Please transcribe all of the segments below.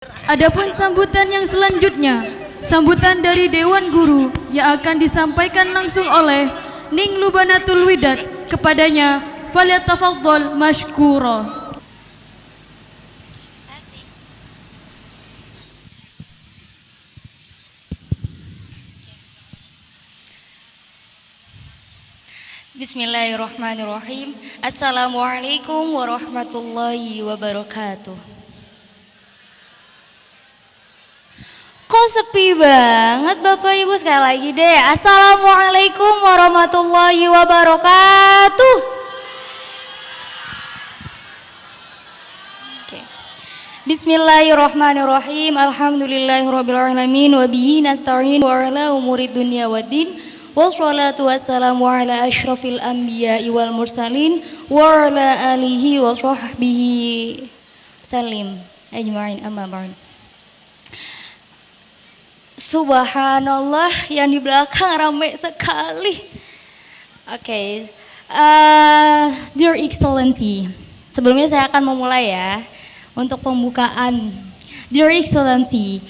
Adapun sambutan yang selanjutnya, sambutan dari Dewan Guru yang akan disampaikan langsung oleh Ning Lubanatul Widat. Kepadanya, falyatafadhal mashkura. Bismillahirrahmanirrahim. Assalamualaikum warahmatullahi wabarakatuh. Kok sepi banget Bapak Ibu? Sekali lagi deh. Assalamualaikum warahmatullahi wabarakatuh. Oke. Bismillahirrahmanirrahim. Alhamdulillahirrabbilalamin. Wabihi nasta'in wa ala umurid dunya waddin. Wassalatu wassalamu ala asyrafil anbiya'i wal mursalin wa ala alihi wa sahbihi salim ajma'in amma ba'd. Subhanallah, yang di belakang ramai sekali. Oke. Dear Excellency, sebelumnya saya akan memulai ya untuk pembukaan. Dear Excellency,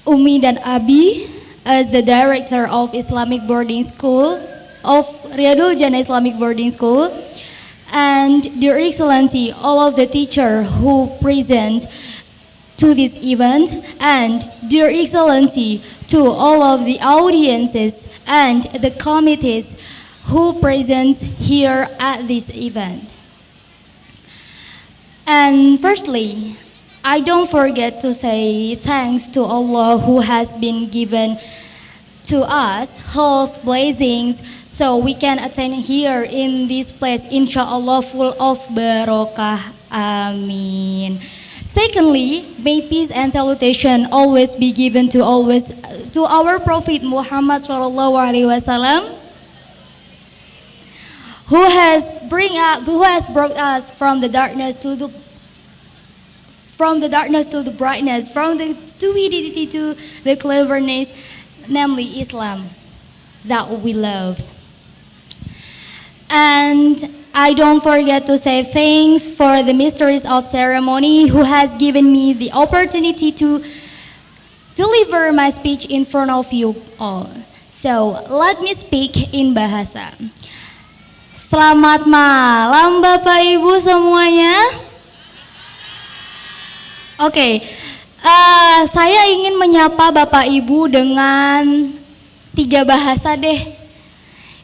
Umi dan Abi, as the director of Islamic Boarding School of Riyadul Jannah Islamic Boarding School, and Dear Excellency, all of the teacher who present to this event, and Dear Excellency, to all of the audiences and the committees who present here at this event. And firstly, I don't forget to say thanks to Allah who has been given to us health blessings so we can attend here in this place, inshallah full of barakah. Amin. Secondly, may peace and salutation always be given to our Prophet Muhammad sallallahu alaihi wasallam, who has brought us from the darkness to the brightness, from the stupidity to the cleverness, namely Islam that we love. And I don't forget to say thanks for the mysteries of ceremony who has given me the opportunity to deliver my speech in front of you all. So let me speak in bahasa. Selamat malam Bapak Ibu semuanya. Oke, saya ingin menyapa Bapak Ibu dengan 3 bahasa deh.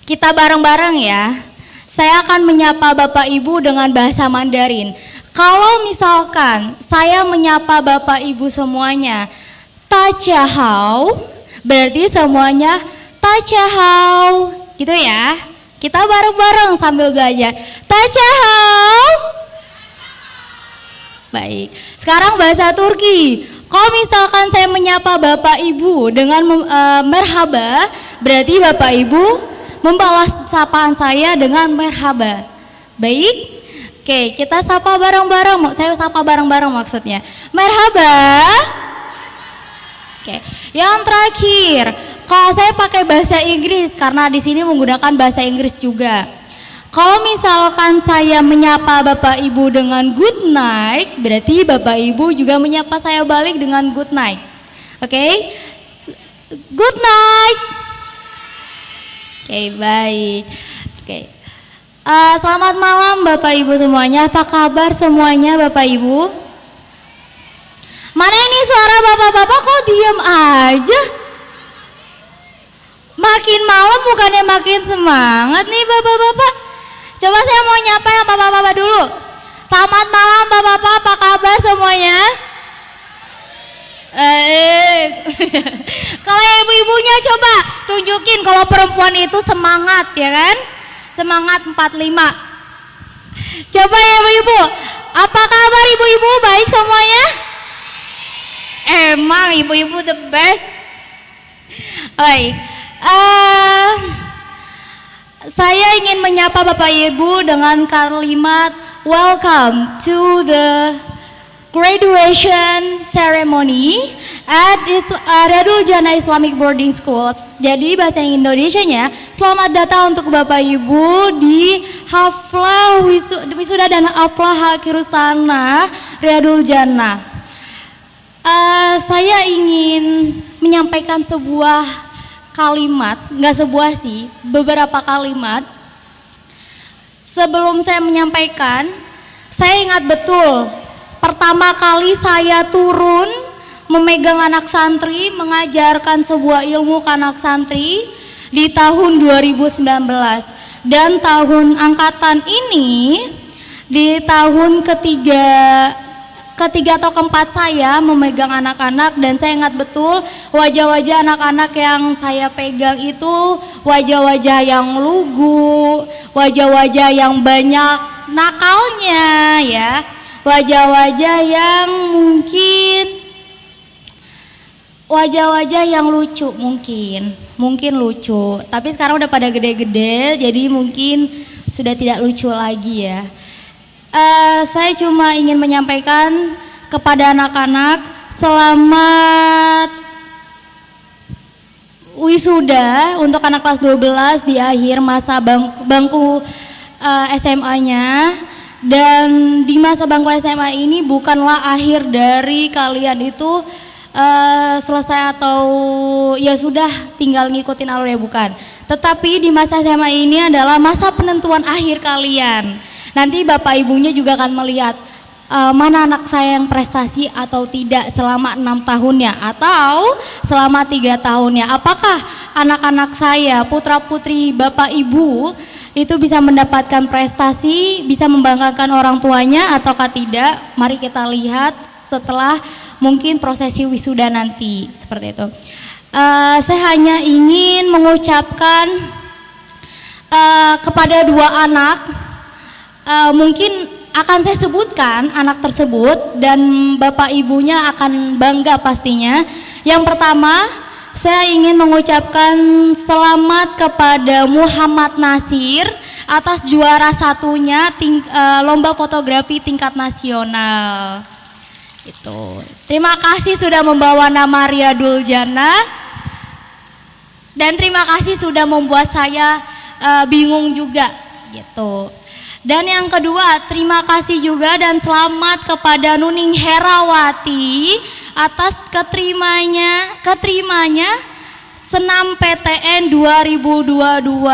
Kita bareng-bareng ya. Saya akan menyapa Bapak Ibu dengan bahasa Mandarin. Kalau misalkan saya menyapa Bapak Ibu semuanya, Tachahau, berarti semuanya Tachahau, gitu ya. Kita bareng-bareng sambil belajar. Tachahau. Baik, sekarang bahasa Turki. Kalau misalkan saya menyapa Bapak Ibu dengan merhaba, berarti Bapak Ibu membalas sapaan saya dengan merhaba. Baik? Oke, kita sapa bareng-bareng. Saya sapa bareng-bareng maksudnya. Merhaba. Oke, yang terakhir, kalau saya pakai bahasa Inggris karena di sini menggunakan bahasa Inggris juga. Kalau misalkan saya menyapa Bapak Ibu dengan good night, berarti Bapak Ibu juga menyapa saya balik dengan good night. Oke? Good night. Oke, baik. Oke. Selamat malam Bapak Ibu semuanya. Apa kabar semuanya Bapak Ibu? Mana ini suara bapak-bapak kok diam aja? Makin malam bukannya makin semangat nih bapak-bapak. Coba saya mau nyapa yang bapak-bapak dulu. Selamat malam bapak-bapak, apa kabar semuanya? Kalau ibu-ibunya coba tunjukin kalau perempuan itu semangat ya kan? Semangat 45. Coba ya ibu-ibu, apa kabar ibu-ibu? Baik semuanya? Emang ibu-ibu the best. Baik. Saya ingin menyapa Bapak Ibu dengan kalimat welcome to the graduation ceremony at Riyadul Jannah Islamic Boarding School. Jadi bahasa Indonesianya, selamat datang untuk Bapak Ibu di haflah wisuda dan haflah akhirus sanah Riyadul Jannah. Saya ingin menyampaikan sebuah kalimat, nggak sebuah sih, beberapa kalimat. Sebelum saya menyampaikan, saya ingat betul pertama kali saya turun memegang anak santri, mengajarkan sebuah ilmu ke anak santri di tahun 2019, dan tahun angkatan ini di tahun ketiga atau keempat saya memegang anak-anak, dan saya ingat betul wajah-wajah anak-anak yang saya pegang itu wajah-wajah yang lugu, wajah-wajah yang banyak nakalnya ya, wajah-wajah yang wajah-wajah yang lucu, mungkin lucu, tapi sekarang udah pada gede-gede jadi mungkin sudah tidak lucu lagi ya. Saya cuma ingin menyampaikan kepada anak-anak, selamat wisuda untuk anak kelas 12 di akhir masa bangku SMA-nya. Dan di masa bangku SMA ini bukanlah akhir dari kalian itu selesai atau ya sudah tinggal ngikutin alur, ya bukan. Tetapi di masa SMA ini adalah masa penentuan akhir kalian. Nanti bapak ibunya juga akan melihat mana anak saya yang prestasi atau tidak selama 6 tahunnya atau selama 3 tahunnya. Apakah anak-anak saya, putra putri bapak ibu itu bisa mendapatkan prestasi, bisa membanggakan orang tuanya ataukah tidak? Mari kita lihat setelah mungkin prosesi wisuda nanti, seperti itu. Saya hanya ingin mengucapkan kepada dua anak, mungkin akan saya sebutkan anak tersebut dan bapak ibunya akan bangga pastinya. Yang pertama, saya ingin mengucapkan selamat kepada Muhammad Nasir atas juara satunya lomba fotografi tingkat nasional. Itu. Terima kasih sudah membawa nama Riyadul Jannah, dan terima kasih sudah membuat saya bingung juga gitu. Dan yang kedua, terima kasih juga dan selamat kepada Nuning Herawati atas keterimanya Senam PTN 2022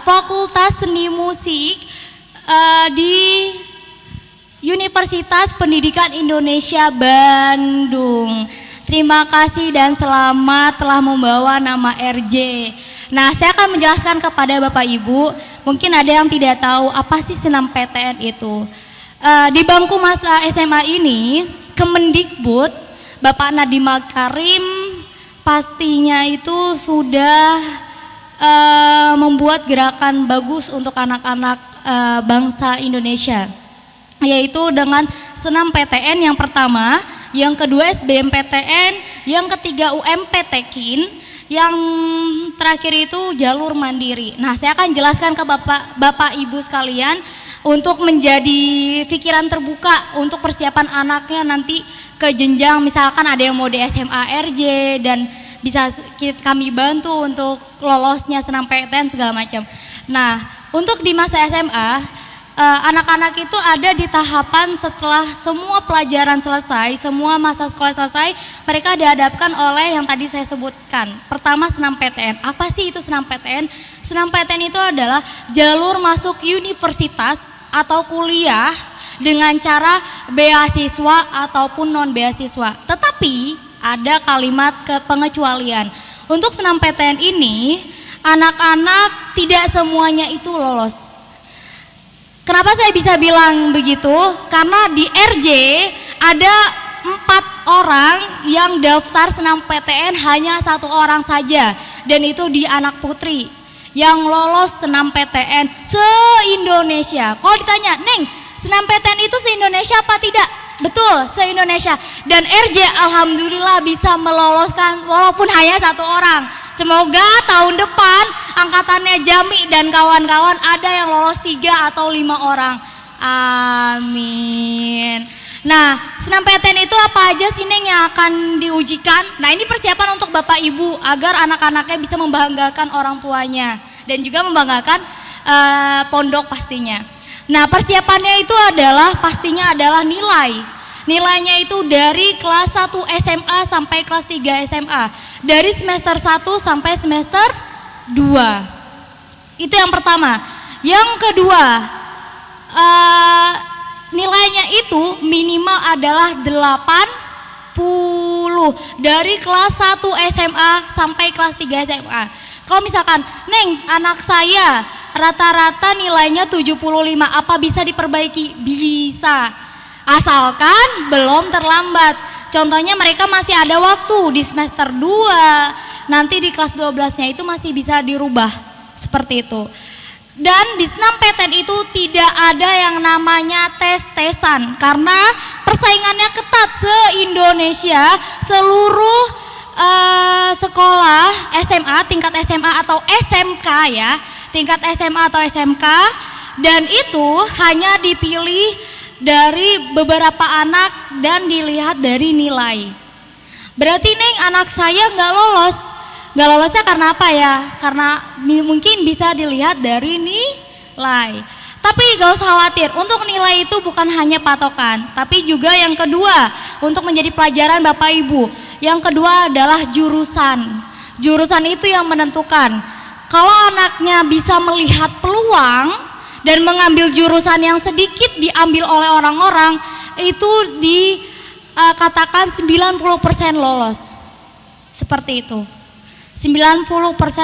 Fakultas Seni Musik di Universitas Pendidikan Indonesia Bandung. Terima kasih dan selamat telah membawa nama RJ. Nah, saya akan menjelaskan kepada Bapak Ibu, mungkin ada yang tidak tahu apa sih Senam PTN itu. Di bangku masa SMA ini, Kemendikbud, Bapak Nadiem Makarim pastinya itu sudah membuat gerakan bagus untuk anak-anak bangsa Indonesia, yaitu dengan Senam PTN yang pertama, yang kedua SBMPTN, yang ketiga UMPTKIN, yang terakhir itu jalur mandiri. Nah, saya akan jelaskan ke Bapak Ibu sekalian untuk menjadi pikiran terbuka untuk persiapan anaknya nanti ke jenjang, misalkan ada yang mau di SMA RJ dan bisa kami bantu untuk lolosnya Senam PTN segala macam. Nah, untuk di masa SMA anak-anak itu ada di tahapan setelah semua pelajaran selesai, semua masa sekolah selesai, mereka dihadapkan oleh yang tadi saya sebutkan. Pertama, Senam PTN. Apa sih itu Senam PTN? Senam PTN itu adalah jalur masuk universitas atau kuliah dengan cara beasiswa ataupun non beasiswa. Tetapi ada kalimat pengecualian. Untuk Senam PTN ini, anak-anak tidak semuanya itu lolos. Kenapa saya bisa bilang begitu? Karena di RJ ada 4 orang yang daftar Senam PTN, hanya 1 orang saja, dan itu di anak putri yang lolos Senam PTN se-Indonesia. Kalau ditanya, Neng, Senam PTN itu se-Indonesia apa tidak? Betul, se-Indonesia. Dan RJ alhamdulillah bisa meloloskan walaupun hanya 1 orang. Semoga tahun depan angkatannya Jami dan kawan-kawan ada yang lolos 3 atau 5 orang. Amin. Nah, senam PTN itu apa aja sih Neng yang akan diujikan? Nah, ini persiapan untuk Bapak Ibu agar anak-anaknya bisa membanggakan orang tuanya dan juga membanggakan pondok pastinya. Nah, persiapannya itu pastinya adalah nilai. Nilainya itu dari kelas 1 SMA sampai kelas 3 SMA. Dari semester 1 sampai semester 2. Itu yang pertama. Yang kedua, nilainya itu minimal adalah 80 dari kelas 1 SMA sampai kelas 3 SMA. Kalau misalkan, Neng, anak saya rata-rata nilainya 75, apa bisa diperbaiki? Bisa, asalkan belum terlambat. Contohnya mereka masih ada waktu di semester 2, nanti di kelas 12-nya itu masih bisa dirubah, seperti itu. Dan di senam PTN itu tidak ada yang namanya tes-tesan karena persaingannya ketat se-Indonesia. Seluruh sekolah SMA, tingkat SMA atau SMK ya, tingkat SMA atau SMK, dan itu hanya dipilih dari beberapa anak dan dilihat dari nilai. Berarti Neng, anak saya nggak lolos. Nggak lolosnya karena apa ya? Karena mungkin bisa dilihat dari nilai. Tapi gak usah khawatir, untuk nilai itu bukan hanya patokan, tapi juga yang kedua, untuk menjadi pelajaran Bapak Ibu. Yang kedua adalah jurusan. Jurusan itu yang menentukan. Kalau anaknya bisa melihat peluang dan mengambil jurusan yang sedikit diambil oleh orang-orang, itu dikatakan 90% lolos. Seperti itu. 90%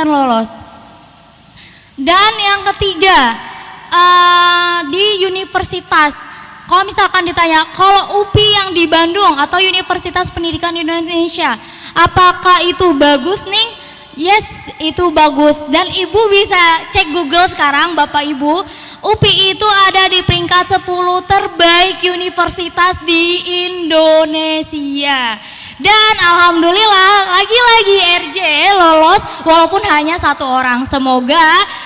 lolos. Dan yang ketiga, di universitas, kalau misalkan ditanya, kalau UPI yang di Bandung atau Universitas Pendidikan Indonesia, apakah itu bagus nih? Yes, itu bagus. Dan Ibu bisa cek Google sekarang, Bapak Ibu, UPI itu ada di peringkat 10 terbaik universitas di Indonesia. Dan alhamdulillah lagi-lagi RJ lolos walaupun hanya 1 orang. Semoga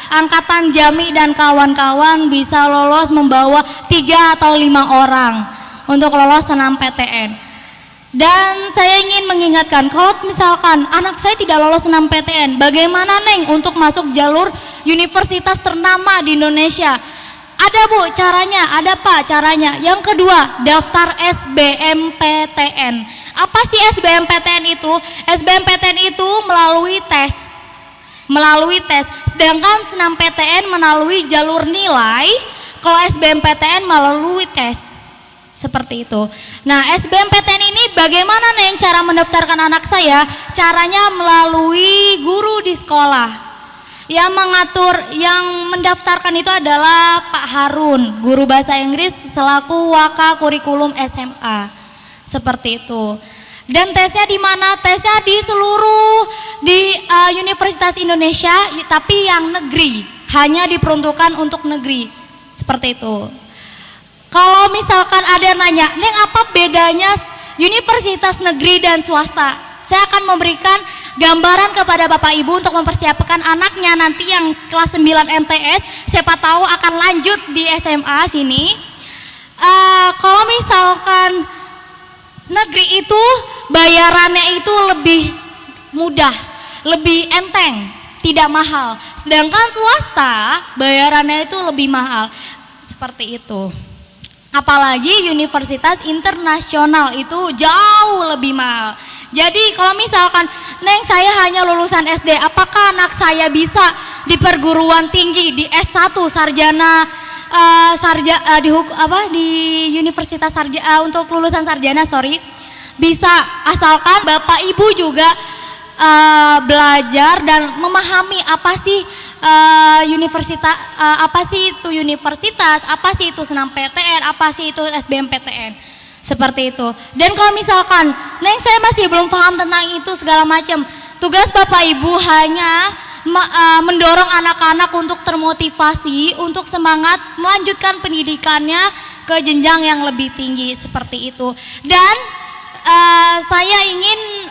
angkatan Jami dan kawan-kawan bisa lolos membawa 3 atau 5 orang untuk lolos senam PTN. Dan saya ingin mengingatkan, kalau misalkan anak saya tidak lolos senam PTN, bagaimana Neng untuk masuk jalur universitas ternama di Indonesia? Ada Bu caranya, ada Pak caranya. Yang kedua, daftar SBMPTN. Apa sih SBMPTN itu? SBMPTN itu melalui tes. Sedangkan senam PTN melalui jalur nilai, kalau SBMPTN melalui tes. Seperti itu. Nah, SBMPTN ini bagaimana nih cara mendaftarkan anak saya? Caranya melalui guru di sekolah. Yang mendaftarkan itu adalah Pak Harun, guru bahasa Inggris selaku Waka Kurikulum SMA. Seperti itu. Dan tesnya di mana? Tesnya di seluruh Universitas Indonesia, tapi yang negeri, hanya diperuntukkan untuk negeri. Seperti itu. Kalau misalkan ada yang nanya, Neng, apa bedanya universitas negeri dan swasta? Saya akan memberikan gambaran kepada Bapak Ibu untuk mempersiapkan anaknya nanti yang kelas 9 MTS, siapa tahu akan lanjut di SMA sini. Kalau misalkan negeri itu bayarannya itu lebih mudah, lebih enteng, tidak mahal. Sedangkan swasta bayarannya itu lebih mahal. Seperti itu. Apalagi universitas internasional itu jauh lebih mahal. Jadi kalau misalkan Neng saya hanya lulusan SD, apakah anak saya bisa di perguruan tinggi di S1 sarjana di Universitas Sarjana untuk lulusan sarjana bisa, asalkan Bapak Ibu juga belajar dan memahami apa sih universitas, apa sih itu universitas, apa sih itu senam PTN, apa sih itu SBMPTN. Seperti itu. Dan kalau misalkan Neng saya masih belum paham tentang itu segala macam, tugas Bapak Ibu hanya mendorong anak-anak untuk termotivasi untuk semangat melanjutkan pendidikannya ke jenjang yang lebih tinggi, seperti itu. Dan saya ingin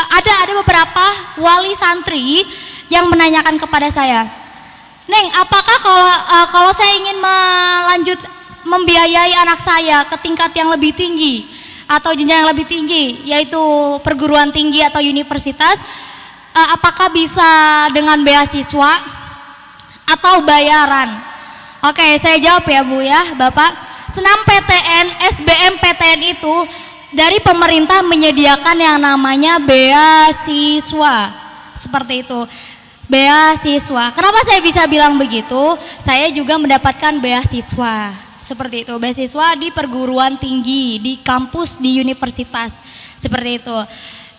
ada beberapa wali santri yang menanyakan kepada saya, Neng, apakah kalau saya ingin membiayai anak saya ke tingkat yang lebih tinggi atau jenjang yang lebih tinggi, yaitu perguruan tinggi atau universitas, apakah bisa dengan beasiswa atau bayaran? Oke, saya jawab ya Bu ya, Bapak. SNMPTN, SBMPTN itu dari pemerintah menyediakan yang namanya beasiswa. Seperti itu. Beasiswa. Kenapa saya bisa bilang begitu? Saya juga mendapatkan beasiswa. Seperti itu. Beasiswa di perguruan tinggi, di kampus, di universitas. Seperti itu.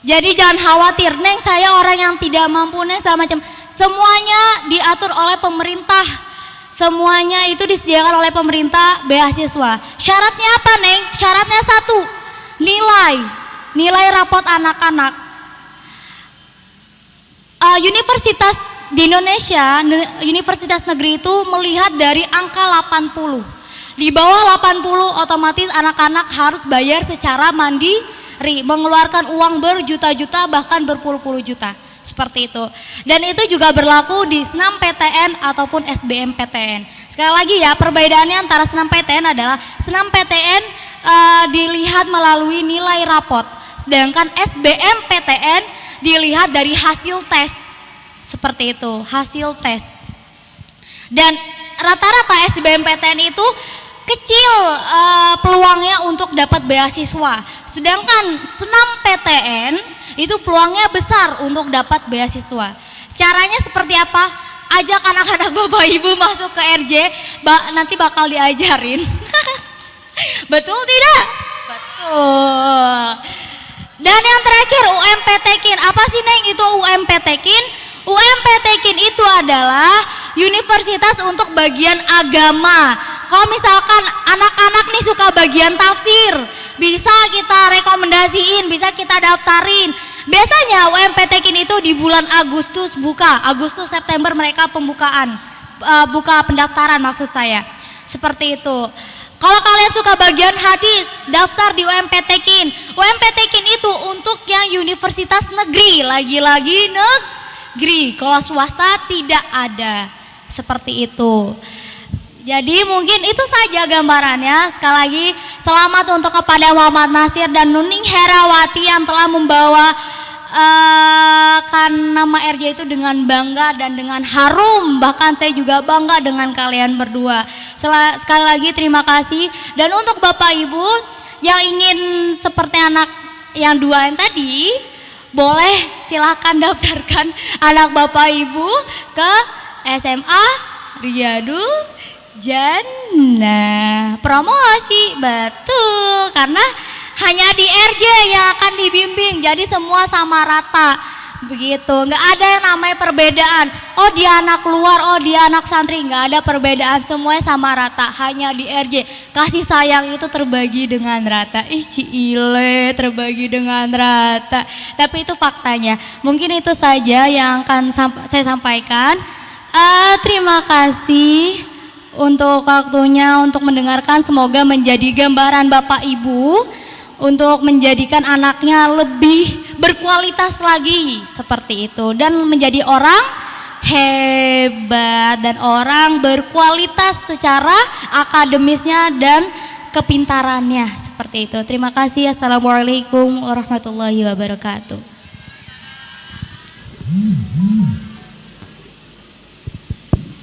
Jadi jangan khawatir, Neng, saya orang yang tidak mampu, Neng, segala macam. Semuanya diatur oleh pemerintah. Semuanya itu disediakan oleh pemerintah beasiswa. Syaratnya apa, Neng? Syaratnya satu, nilai rapot anak-anak. Universitas di Indonesia, universitas negeri itu melihat dari angka 80. Di bawah 80 otomatis anak-anak harus bayar secara mandiri, mengeluarkan uang berjuta-juta bahkan berpuluh-puluh juta. Seperti itu. Dan itu juga berlaku di SNMPTN ataupun SBMPTN. Sekali lagi ya, perbedaannya antara SNMPTN adalah SNMPTN dilihat melalui nilai rapot, sedangkan SBMPTN dilihat dari hasil tes. Seperti itu, hasil tes. Dan rata-rata SBMPTN itu kecil peluangnya untuk dapat beasiswa, sedangkan SNMPTN itu peluangnya besar untuk dapat beasiswa. Caranya seperti apa? Ajak anak-anak Bapak Ibu masuk ke RJ, nanti bakal diajarin. Betul tidak? Betul. Dan yang terakhir UMP Tekin. Apa sih, Neng, itu UMP Tekin? UMP Tekin itu adalah universitas untuk bagian agama. Kalau misalkan anak-anak nih suka bagian tafsir, bisa kita rekomendasiin, bisa kita daftarin. Biasanya UMP Tekin itu di bulan Agustus buka, Agustus September mereka pembukaan, buka pendaftaran maksud saya. Seperti itu. Kalau kalian suka bagian hadis, daftar di UMP Tekin. UMP Tekin itu untuk yang universitas negeri, lagi-lagi negeri. Kalau swasta tidak ada. Seperti itu. Jadi mungkin itu saja gambarannya. Sekali lagi selamat untuk kepada Muhammad Nasir dan Nuning Herawati yang telah membawa kan nama RJ itu dengan bangga dan dengan harum. Bahkan saya juga bangga dengan kalian berdua. Sekali lagi terima kasih. Dan untuk Bapak Ibu yang ingin seperti anak yang dua yang tadi, boleh silakan daftarkan anak Bapak Ibu ke SMA Riyadul Jannah. Promosi, betul, karena hanya di RJ yang akan dibimbing, jadi semua sama rata begitu, nggak ada yang namanya perbedaan. Oh dia anak luar, oh dia anak santri, nggak ada perbedaan, semuanya sama rata. Hanya di RJ kasih sayang itu terbagi dengan rata. Ciile, terbagi dengan rata. Tapi itu faktanya. Mungkin itu saja yang akan saya sampaikan. Terima kasih untuk waktunya untuk mendengarkan. Semoga menjadi gambaran Bapak Ibu untuk menjadikan anaknya lebih berkualitas lagi seperti itu, dan menjadi orang hebat dan orang berkualitas secara akademisnya dan kepintarannya seperti itu. Terima kasih. Assalamualaikum warahmatullahi wabarakatuh.